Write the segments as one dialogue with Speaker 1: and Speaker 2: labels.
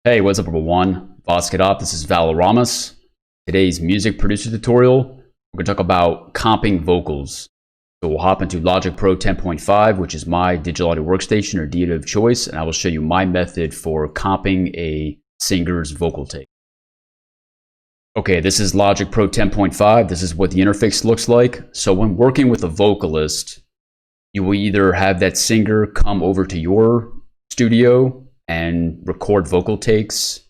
Speaker 1: Hey, what's up everyone? Up. This is Valoramous. Today's music producer tutorial, we're going to talk about comping vocals. So we'll hop into Logic Pro 10.5, which is my digital audio workstation or DAW of choice, and I will show you my method for comping a singer's vocal take. Okay, this is Logic Pro 10.5. This is what the interface looks like. So when working with a vocalist, you will either have that singer come over to your studio and record vocal takes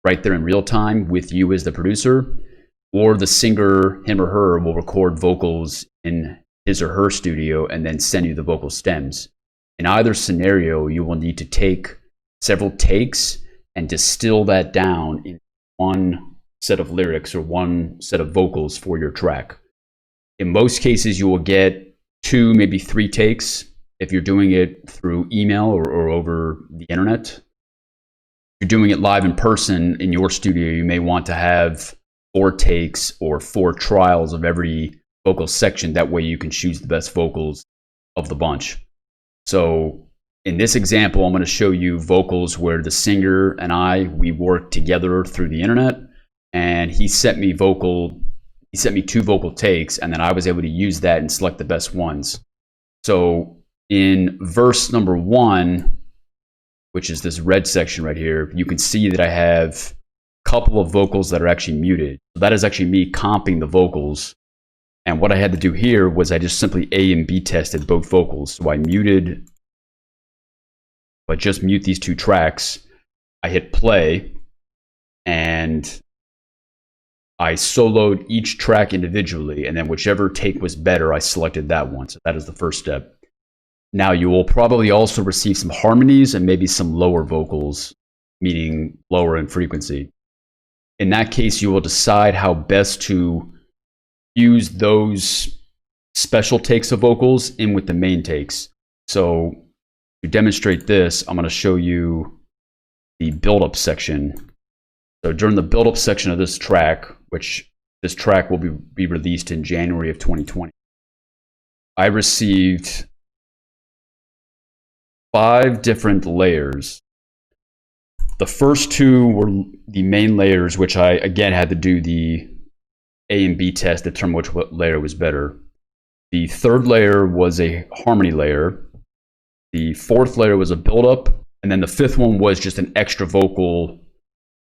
Speaker 1: right there in real time with you as the producer, or the singer, him or her, will record vocals in his or her studio and then send you the vocal stems. In either scenario, you will need to take several takes and distill that down in one set of lyrics or one set of vocals for your track. In most cases, you will get 2, maybe 3 takes if you're doing it through email or over the internet. If you're doing it live in person in your studio, you may want to have 4 takes or 4 trials of every vocal section. That way you can choose the best vocals of the bunch. So in this example, I'm going to show you vocals where the singer and we worked together through the internet, and he sent me 2 vocal takes, and then I was able to use that and select the best ones. So in verse number 1, which is this red section right here, you can see that I have a couple of vocals that are actually muted. So that is actually me comping the vocals. And what I had to do here was I just simply A and B tested both vocals. So I just mute these 2 tracks. I hit play and I soloed each track individually, and then whichever take was better, I selected that one. So that is the first step. Now you will probably also receive some harmonies and maybe some lower vocals, meaning lower in frequency. In that case, you will decide how best to use those special takes of vocals in with the main takes. So to demonstrate this, I'm going to show you the build-up section. So during the build-up section of this track, which this track will be released in January of 2020, I received 5 different layers. The first 2 were the main layers, which I again had to do the A and B test to determine which layer was better. The 3rd layer was a harmony layer. The 4th layer was a build-up, and then the 5th one was just an extra vocal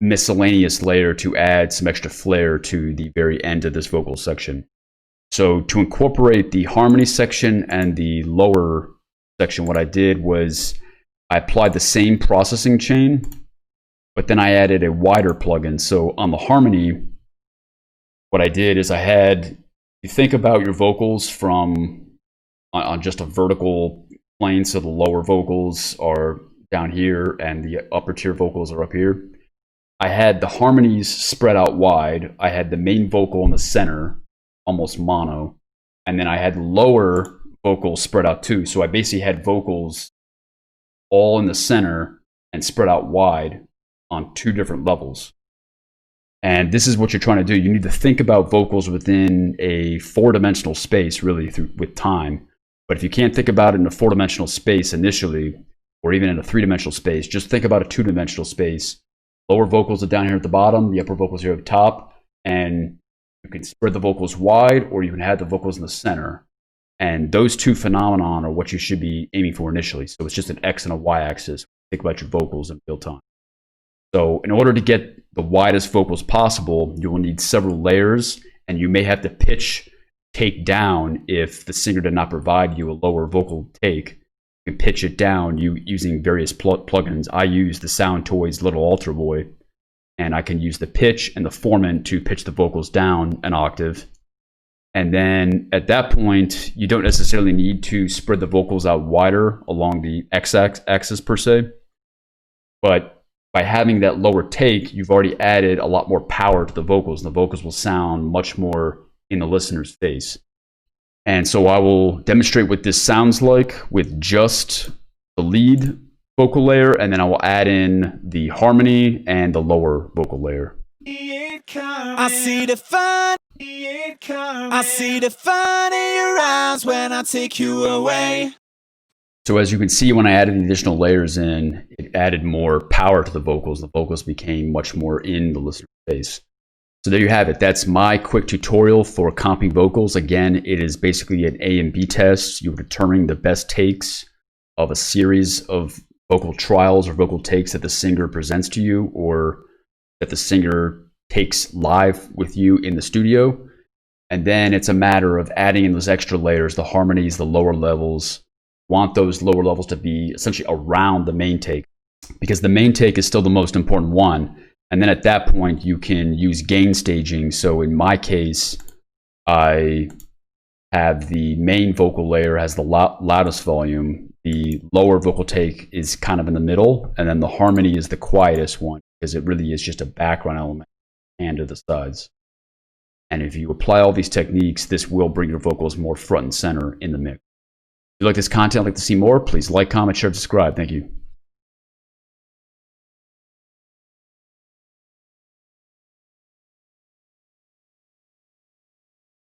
Speaker 1: miscellaneous layer to add some extra flair to the very end of this vocal section. So to incorporate the harmony section and the lower section, what I did was I applied the same processing chain, but then I added a wider plugin. So on the harmony, what I did is you think about your vocals from on just a vertical plane. So the lower vocals are down here and the upper tier vocals are up here. I had the harmonies spread out wide. I had the main vocal in the center, almost mono, and then I had lower vocals spread out too. So I basically had vocals all in the center and spread out wide on 2 different levels. And this is what you're trying to do. You need to think about vocals within a 4-dimensional space, really, with time. But if you can't think about it in a 4-dimensional space initially, or even in a 3-dimensional space, just think about a 2-dimensional space. Lower vocals are down here at the bottom, the upper vocals here at the top, and you can spread the vocals wide, or you can have the vocals in the center. And those 2 phenomena are what you should be aiming for initially. So it's just an X and a Y axis. Think about your vocals in real time. So in order to get the widest vocals possible, you will need several layers, and you may have to take down if the singer did not provide you a lower vocal take. You can pitch it down using various plugins. I use the Sound Toys Little Alter Boy, and I can use the pitch and the Foreman to pitch the vocals down an octave. And then at that point, you don't necessarily need to spread the vocals out wider along the x-axis per se. But by having that lower take, you've already added a lot more power to the vocals, and the vocals will sound much more in the listener's face. And so I will demonstrate what this sounds like with just the lead vocal layer, and then I will add in the harmony and the lower vocal layer. I see the fun. I see the fun in your eyes when I take you away. So as you can see, when I added the additional layers in, it added more power to the vocals. The vocals became much more in the listener's face. So there you have it. That's my quick tutorial for comping vocals. Again, it is basically an A and B test. You're determining the best takes of a series of vocal trials or vocal takes that the singer presents to you, or that the singer takes live with you in the studio. And then it's a matter of adding in those extra layers, the harmonies, the lower levels. Want those lower levels to be essentially around the main take, because the main take is still the most important one. And then at that point, you can use gain staging. So in my case, I have the main vocal layer has the loudest volume. The lower vocal take is kind of in the middle. And then the harmony is the quietest one, because it really is just a background element and to the sides. And if you apply all these techniques, this will bring your vocals more front and center in the mix. If you like this content, like to see more, please like, comment, share, subscribe. Thank you.